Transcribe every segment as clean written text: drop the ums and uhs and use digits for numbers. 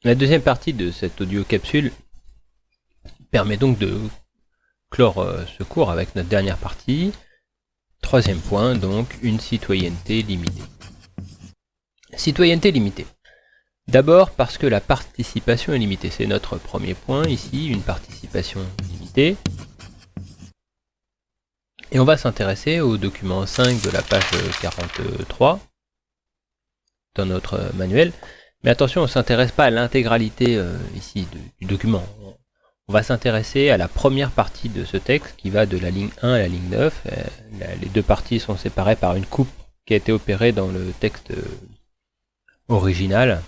La deuxième partie de cette audio capsule permet donc de clore ce cours avec notre dernière partie. Troisième point, donc, une citoyenneté limitée. Citoyenneté limitée. D'abord parce que la participation est limitée. C'est notre premier point ici, une participation limitée. Et on va s'intéresser au document 5 de la page 43 dans notre manuel. Mais attention, on ne s'intéresse pas à l'intégralité ici du document. On va s'intéresser à la première partie de ce texte qui va de la ligne 1 à la ligne 9. Les deux parties sont séparées par une coupe qui a été opérée dans le texte original,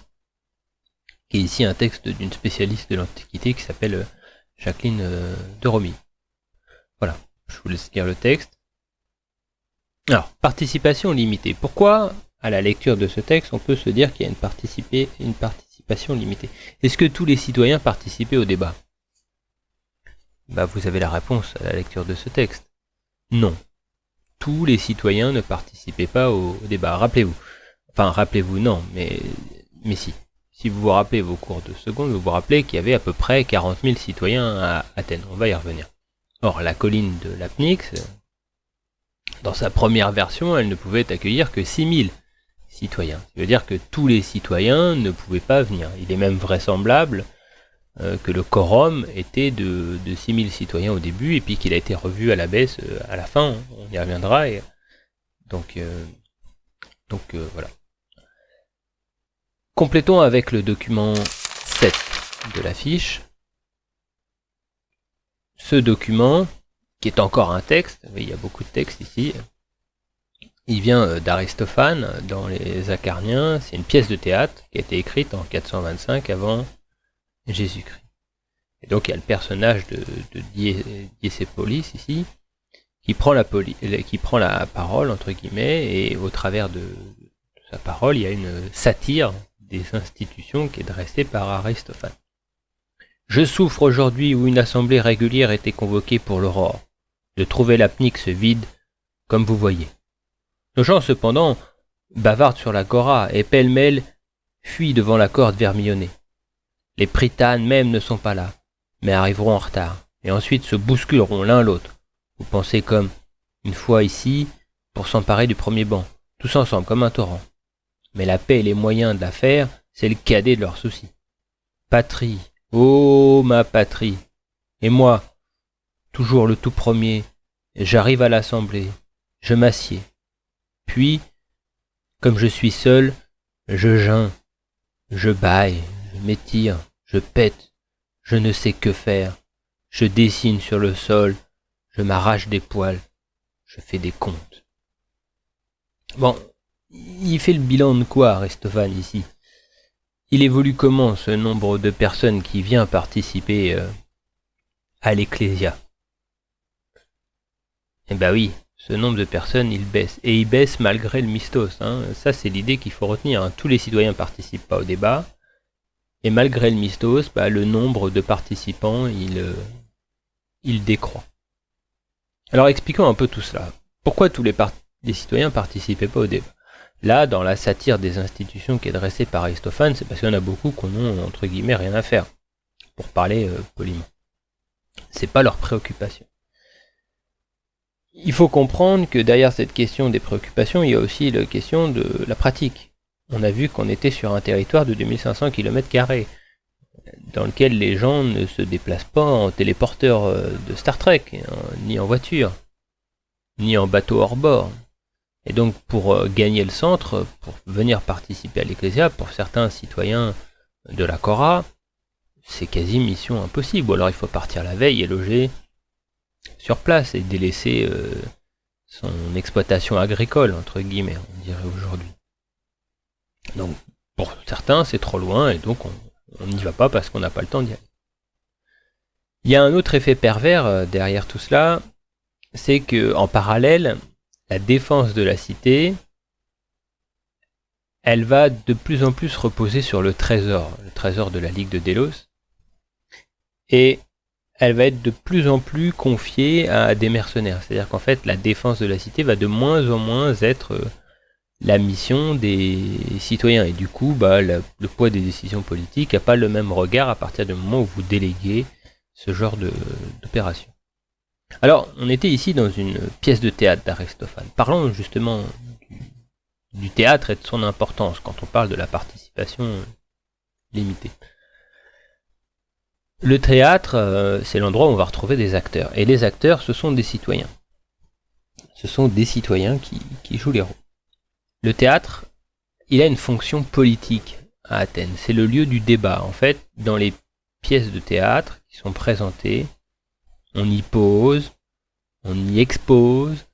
qui est ici un texte d'une spécialiste de l'Antiquité qui s'appelle Jacqueline de Romilly. Voilà, je vous laisse lire le texte. Alors, participation limitée. Pourquoi, à la lecture de ce texte, on peut se dire qu'il y a une participation limitée? Est-ce que tous les citoyens participaient au débat? Vous avez la réponse à la lecture de ce texte. Non. Tous les citoyens ne participaient pas au débat. Rappelez-vous. Enfin, rappelez-vous, non, mais si. Si vous vous rappelez vos cours de seconde, vous vous rappelez qu'il y avait à peu près 40 000 citoyens à Athènes. On va y revenir. Or, la colline de Lapnyx, dans sa première version, elle ne pouvait accueillir que 6 000 citoyens. Ça veut dire que tous les citoyens ne pouvaient pas venir. Il est même vraisemblable que le quorum était de 6 000 citoyens au début, et puis qu'il a été revu à la baisse à la fin, on y reviendra. Et donc voilà. Complétons avec le document 7 de la fiche. Ce document, qui est encore un texte, oui, il y a beaucoup de textes ici, il vient d'Aristophane dans les Acarniens. C'est une pièce de théâtre qui a été écrite en 425 avant Jésus-Christ. Et donc il y a le personnage de Diésépolis ici, qui prend la parole, entre guillemets, et au travers de sa parole, il y a une satire des institutions qui est dressée par Aristophane. Je souffre aujourd'hui où une assemblée régulière était convoquée pour l'aurore, de trouver Lapnyx vide, comme vous voyez. Nos gens, cependant, bavardent sur l'agora et pêle-mêle fuient devant la corde vermillonnée. Les pritanes même ne sont pas là, mais arriveront en retard, et ensuite se bousculeront l'un l'autre. Vous pensez comme, une fois ici, pour s'emparer du premier banc, tous ensemble comme un torrent. Mais la paix et les moyens de la faire, c'est le cadet de leurs soucis. Patrie, ô ma patrie, et moi, toujours le tout premier, j'arrive à l'assemblée, je m'assieds. Puis, comme je suis seul, je geins, je bâille, je m'étire, je pète, je ne sais que faire, je dessine sur le sol, je m'arrache des poils, je fais des comptes. Bon, il fait le bilan de quoi, Aristophane, ici? Il évolue comment, ce nombre de personnes qui vient participer à l'Ecclésia? Eh ben oui, ce nombre de personnes, il baisse. Et il baisse malgré le mistos. Ça, c'est l'idée qu'il faut retenir. Tous les citoyens ne participent pas au débat. Et malgré le mistos, le nombre de participants, il décroît. Alors expliquons un peu tout cela. Pourquoi tous les citoyens ne participaient pas au débat? Là, dans la satire des institutions qui est dressée par Aristophane, c'est parce qu'il y en a beaucoup qu'on n'a, entre guillemets, rien à faire, pour parler poliment. C'est pas leur préoccupation. Il faut comprendre que derrière cette question des préoccupations, il y a aussi la question de la pratique. On a vu qu'on était sur un territoire de 2500 km², dans lequel les gens ne se déplacent pas en téléporteur de Star Trek, ni en voiture, ni en bateau hors bord. Et donc pour gagner le centre, pour venir participer à l'Ecclésia, pour certains citoyens de la Cora, c'est quasi mission impossible. Ou alors il faut partir la veille et loger sur place et délaisser son exploitation agricole, entre guillemets, on dirait aujourd'hui. Donc pour certains c'est trop loin et donc on n'y va pas parce qu'on n'a pas le temps d'y aller. Il y a un autre effet pervers derrière tout cela, c'est que en parallèle, la défense de la cité, elle va de plus en plus reposer sur le trésor de la Ligue de Délos, et elle va être de plus en plus confiée à des mercenaires. C'est-à-dire qu'en fait, la défense de la cité va de moins en moins être la mission des citoyens. Et du coup, le poids des décisions politiques n'a pas le même regard à partir du moment où vous déléguez ce genre d'opération. Alors, on était ici dans une pièce de théâtre d'Aristophane. Parlons justement du théâtre et de son importance quand on parle de la participation limitée. Le théâtre, c'est l'endroit où on va retrouver des acteurs. Et les acteurs, ce sont des citoyens. Ce sont des citoyens qui jouent les rôles. Le théâtre, il a une fonction politique à Athènes. C'est le lieu du débat. En fait, dans les pièces de théâtre qui sont présentées, on y pose, on y expose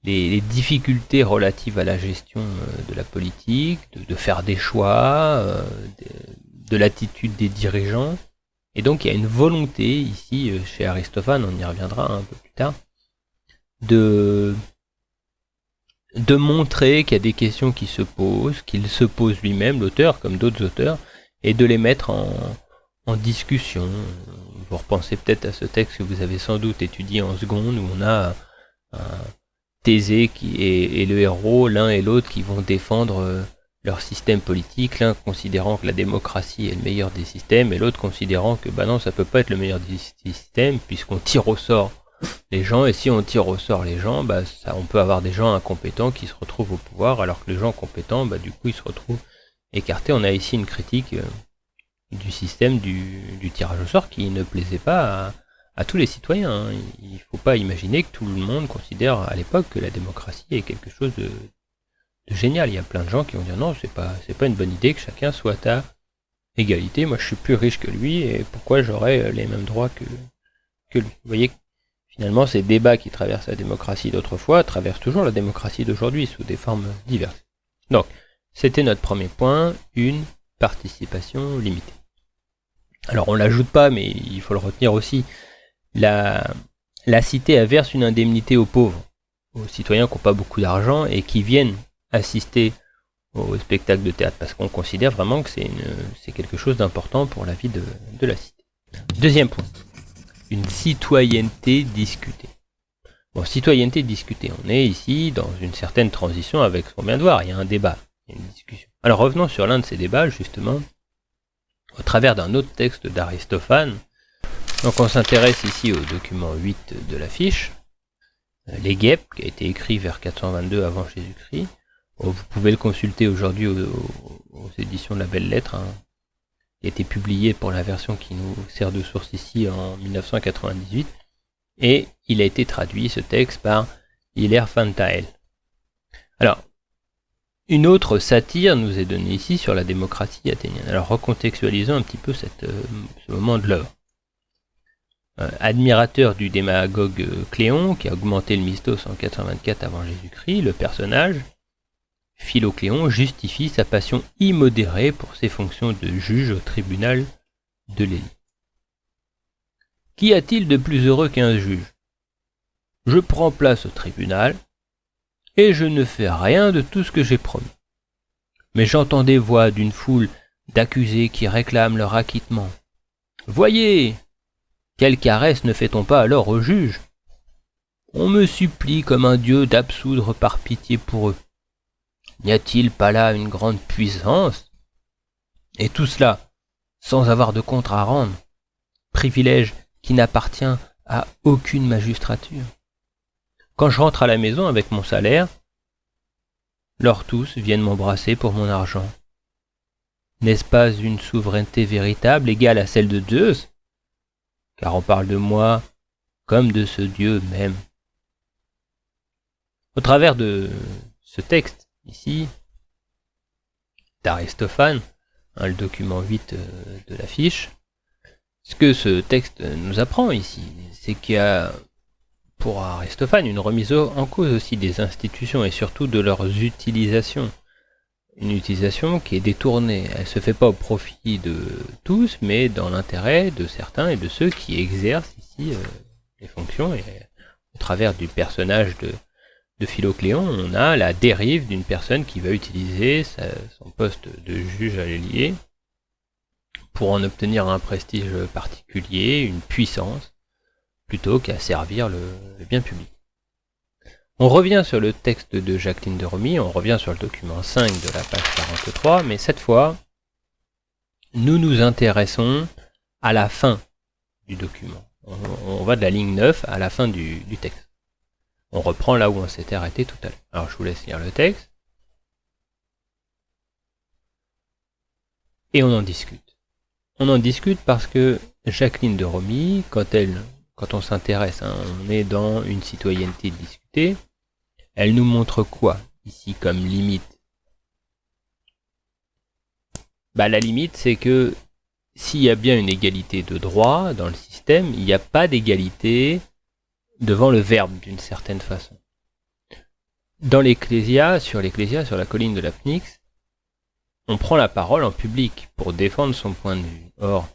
les difficultés relatives à la gestion de la politique, de faire des choix, de l'attitude des dirigeants. Et donc il y a une volonté ici, chez Aristophane, on y reviendra un peu plus tard, de montrer qu'il y a des questions qui se posent, qu'il se pose lui-même, l'auteur, comme d'autres auteurs, et de les mettre en discussion. Vous repensez peut-être à ce texte que vous avez sans doute étudié en seconde, où on a Thésée et le héros, l'un et l'autre, qui vont défendre leur système politique, l'un considérant que la démocratie est le meilleur des systèmes, et l'autre considérant que non, ça peut pas être le meilleur des systèmes, puisqu'on tire au sort les gens, et si on tire au sort les gens, on peut avoir des gens incompétents qui se retrouvent au pouvoir, alors que les gens compétents, du coup, ils se retrouvent écartés. On a ici une critique du système du tirage au sort qui ne plaisait pas à tous les citoyens. Hein. Il ne faut pas imaginer que tout le monde considère à l'époque que la démocratie est quelque chose de génial. Il y a plein de gens qui vont dire non, c'est pas une bonne idée que chacun soit à égalité. Moi, je suis plus riche que lui, et pourquoi j'aurais les mêmes droits que lui. Vous voyez, finalement, ces débats qui traversent la démocratie d'autrefois traversent toujours la démocratie d'aujourd'hui sous des formes diverses. Donc, c'était notre premier point, une participation limitée. Alors, on l'ajoute pas, mais il faut le retenir aussi. La cité verse une indemnité aux pauvres, aux citoyens qui n'ont pas beaucoup d'argent et qui viennent assister au spectacle de théâtre, parce qu'on considère vraiment que c'est quelque chose d'important pour la vie de la cité. Deuxième point, une citoyenneté discutée. Bon, citoyenneté discutée, on est ici dans une certaine transition avec ce qu'on vient de voir, il y a un débat, il y a une discussion. Alors revenons sur l'un de ces débats, justement, au travers d'un autre texte d'Aristophane. Donc on s'intéresse ici au document 8 de la fiche, les Guêpes, qui a été écrit vers 422 avant Jésus-Christ. Vous pouvez le consulter aujourd'hui aux éditions de la Belle Lettre. Hein. Il a été publié pour la version qui nous sert de source ici en 1998. Et il a été traduit, ce texte, par Hilaire Fantael. Alors, une autre satire nous est donnée ici sur la démocratie athénienne. Alors, recontextualisons un petit peu ce moment de l'œuvre. Admirateur du démagogue Cléon, qui a augmenté le Mystos en 424 avant Jésus-Christ, le personnage, Philocléon, justifie sa passion immodérée pour ses fonctions de juge au tribunal de l'Élie. Qu'y a-t-il de plus heureux qu'un juge? Je prends place au tribunal, et je ne fais rien de tout ce que j'ai promis. Mais j'entends des voix d'une foule d'accusés qui réclament leur acquittement. Voyez! Quelle caresse ne fait-on pas alors au juge? On me supplie comme un dieu d'absoudre par pitié pour eux. N'y a-t-il pas là une grande puissance? Et tout cela, sans avoir de compte à rendre, privilège qui n'appartient à aucune magistrature. Quand je rentre à la maison avec mon salaire, leurs tous viennent m'embrasser pour mon argent. N'est-ce pas une souveraineté véritable égale à celle de Zeus? Car on parle de moi comme de ce Dieu même. Au travers de ce texte, ici, d'Aristophane, le document 8 de la fiche, ce que ce texte nous apprend ici, c'est qu'il y a, pour Aristophane, une remise en cause aussi des institutions et surtout de leurs utilisations. Une utilisation qui est détournée. Elle ne se fait pas au profit de tous, mais dans l'intérêt de certains et de ceux qui exercent ici les fonctions. Et au travers du personnage de Philocléon, on a la dérive d'une personne qui va utiliser son poste de juge à l'Élie pour en obtenir un prestige particulier, une puissance, plutôt qu'à servir le bien public. On revient sur le texte de Jacqueline de Romy, on revient sur le document 5 de la page 43, mais cette fois, nous nous intéressons à la fin du document. On va de la ligne 9 à la fin du texte. On reprend là où on s'était arrêté tout à l'heure. Alors je vous laisse lire le texte. Et on en discute. On en discute parce que Jacqueline de Romy, quand on s'intéresse, on est dans une citoyenneté discutée, elle nous montre quoi ici comme limite? La limite, c'est que s'il y a bien une égalité de droit dans le système, il n'y a pas d'égalité devant le verbe d'une certaine façon. Dans l'Ecclésia, sur la colline de la Pnyx, on prend la parole en public pour défendre son point de vue. Or,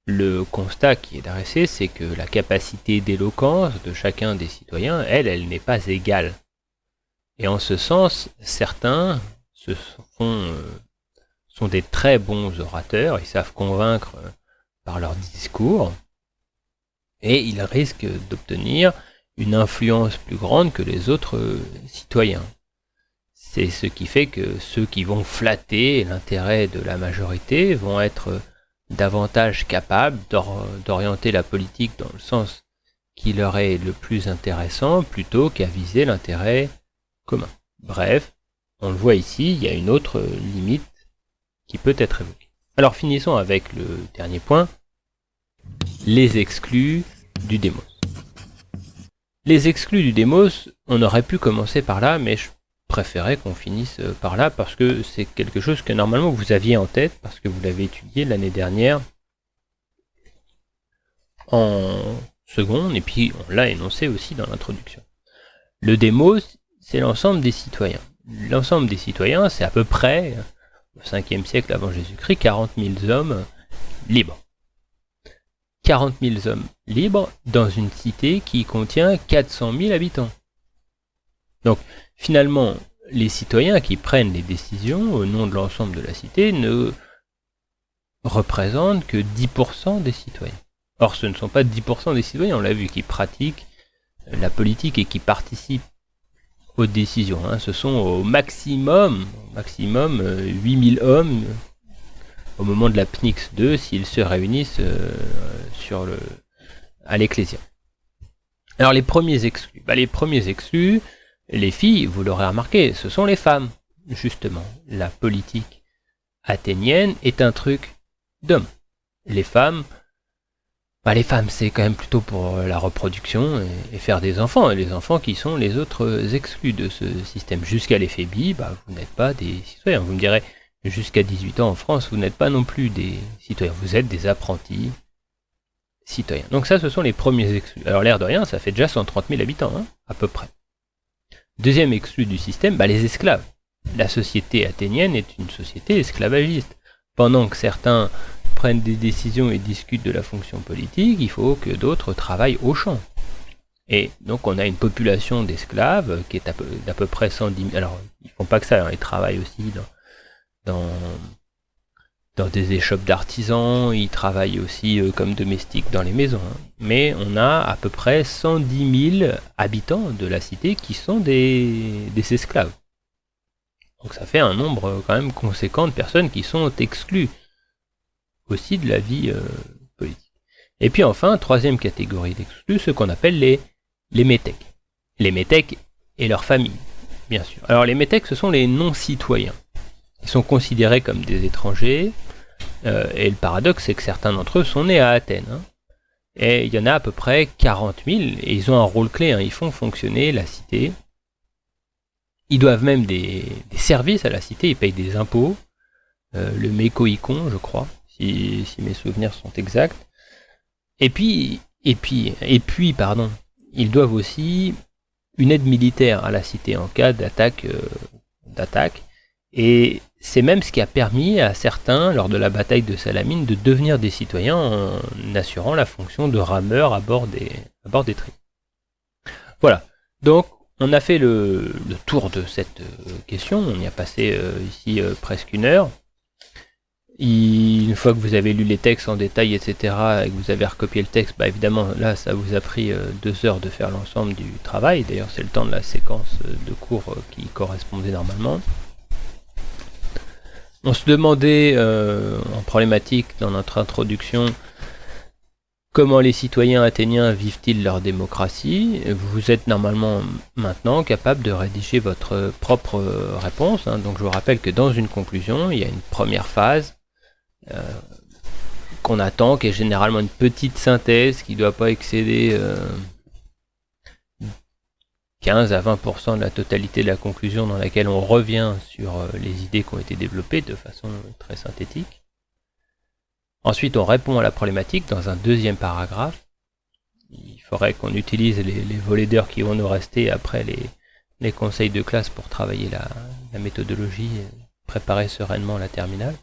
le constat qui est dressé, c'est que la capacité d'éloquence de chacun des citoyens, elle n'est pas égale. Et en ce sens, certains sont des très bons orateurs, ils savent convaincre par leur discours, et ils risquent d'obtenir une influence plus grande que les autres citoyens. C'est ce qui fait que ceux qui vont flatter l'intérêt de la majorité vont être davantage capables d'orienter la politique dans le sens qui leur est le plus intéressant plutôt qu'à viser l'intérêt commun. Bref, on le voit ici, il y a une autre limite qui peut être évoquée. Alors finissons avec le dernier point, les exclus du démos. Les exclus du démos, on aurait pu commencer par là, mais je préférais qu'on finisse par là parce que c'est quelque chose que normalement vous aviez en tête parce que vous l'avez étudié l'année dernière en seconde et puis on l'a énoncé aussi dans l'introduction. Le démos, c'est l'ensemble des citoyens. L'ensemble des citoyens, c'est à peu près, au 5e siècle avant Jésus-Christ, 40 000 hommes libres. 40 000 hommes libres dans une cité qui contient 400 000 habitants. Donc, finalement, les citoyens qui prennent les décisions au nom de l'ensemble de la cité ne représentent que 10% des citoyens. Or, ce ne sont pas 10% des citoyens, on l'a vu, qui pratiquent la politique et qui participent aux décisions. Ce sont au maximum 8000 hommes au moment de la Pnyx 2 s'ils se réunissent à l'Ecclésia. Alors les premiers exclus, les filles, vous l'aurez remarqué, ce sont les femmes, justement. La politique athénienne est un truc d'hommes. Les femmes, c'est quand même plutôt pour la reproduction et faire des enfants. Et les enfants qui sont les autres exclus de ce système. Jusqu'à l'éphébie, vous n'êtes pas des citoyens. Vous me direz, jusqu'à 18 ans en France, vous n'êtes pas non plus des citoyens. Vous êtes des apprentis citoyens. Donc ça, ce sont les premiers exclus. Alors l'air de rien, ça fait déjà 130 000 habitants, à peu près. Deuxième exclu du système, les esclaves. La société athénienne est une société esclavagiste. Pendant que certains prennent des décisions et discutent de la fonction politique, il faut que d'autres travaillent au champ. Et donc on a une population d'esclaves qui est d'à peu près 110 000. Alors ils font pas que ça, ils travaillent aussi dans des échoppes d'artisans, ils travaillent aussi comme domestiques dans les maisons. Mais on a à peu près 110 000 habitants de la cité qui sont des esclaves. Donc ça fait un nombre quand même conséquent de personnes qui sont exclues aussi de la vie politique. Et puis enfin, troisième catégorie d'exclus, ce qu'on appelle les métèques. Les métèques et leurs familles, bien sûr. Alors les métèques, ce sont les non-citoyens. Ils sont considérés comme des étrangers, et le paradoxe, c'est que certains d'entre eux sont nés à Athènes. Et il y en a à peu près 40 000, et ils ont un rôle clé, ils font fonctionner la cité. Ils doivent même des services à la cité, ils payent des impôts, le mécoïcon, je crois, si mes souvenirs sont exacts. Et puis, ils doivent aussi une aide militaire à la cité en cas d'attaque. Et c'est même ce qui a permis à certains, lors de la bataille de Salamine, de devenir des citoyens en assurant la fonction de rameurs à bord des traits. Voilà. Donc, on a fait le tour de cette question. On y a passé ici presque une heure. Une fois que vous avez lu les textes en détail, etc., et que vous avez recopié le texte, bah évidemment, là, ça vous a pris 2 heures de faire l'ensemble du travail. D'ailleurs, c'est le temps de la séquence de cours qui correspondait normalement. On se demandait en problématique dans notre introduction comment les citoyens athéniens vivent-ils leur démocratie. Vous êtes normalement maintenant capable de rédiger votre propre réponse. Donc je vous rappelle que dans une conclusion, il y a une première phase qu'on attend, qui est généralement une petite synthèse qui ne doit pas excéder 15 à 20% de la totalité de la conclusion, dans laquelle on revient sur les idées qui ont été développées de façon très synthétique. Ensuite, on répond à la problématique dans un deuxième paragraphe. Il faudrait qu'on utilise les volets d'heures qui vont nous rester après les conseils de classe pour travailler la méthodologie et préparer sereinement la terminale.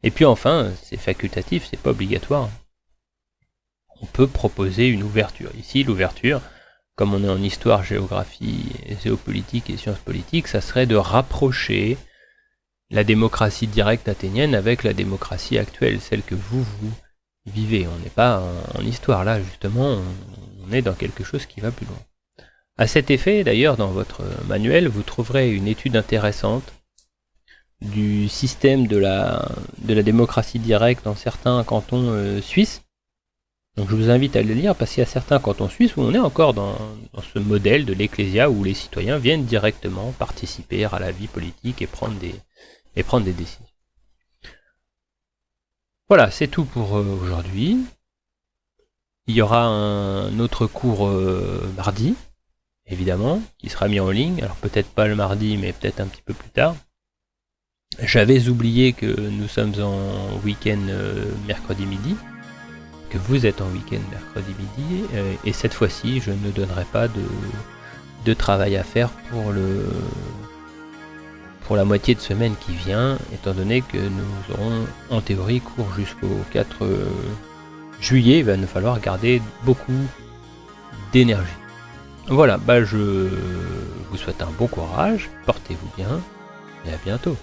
Et puis enfin, c'est facultatif, c'est pas obligatoire. On peut proposer une ouverture. Ici, l'ouverture, comme on est en histoire, géographie, géopolitique et sciences politiques, ça serait de rapprocher la démocratie directe athénienne avec la démocratie actuelle, celle que vous vivez. On n'est pas en histoire, là justement, on est dans quelque chose qui va plus loin. À cet effet, d'ailleurs, dans votre manuel, vous trouverez une étude intéressante du système de la démocratie directe dans certains cantons suisses. Donc je vous invite à le lire parce qu'il y a certains cantons suisses où on est encore dans ce modèle de l'ecclésia où les citoyens viennent directement participer à la vie politique et prendre des décisions. Voilà, c'est tout pour aujourd'hui. Il y aura un autre cours mardi, évidemment, qui sera mis en ligne. Alors peut-être pas le mardi, mais peut-être un petit peu plus tard. J'avais oublié que nous sommes en week-end mercredi midi, que vous êtes en week-end mercredi midi, et cette fois-ci, je ne donnerai pas de travail à faire pour la moitié de semaine qui vient, étant donné que nous aurons en théorie cours jusqu'au 4 juillet, il va nous falloir garder beaucoup d'énergie. Voilà, je vous souhaite un bon courage, portez-vous bien, et à bientôt.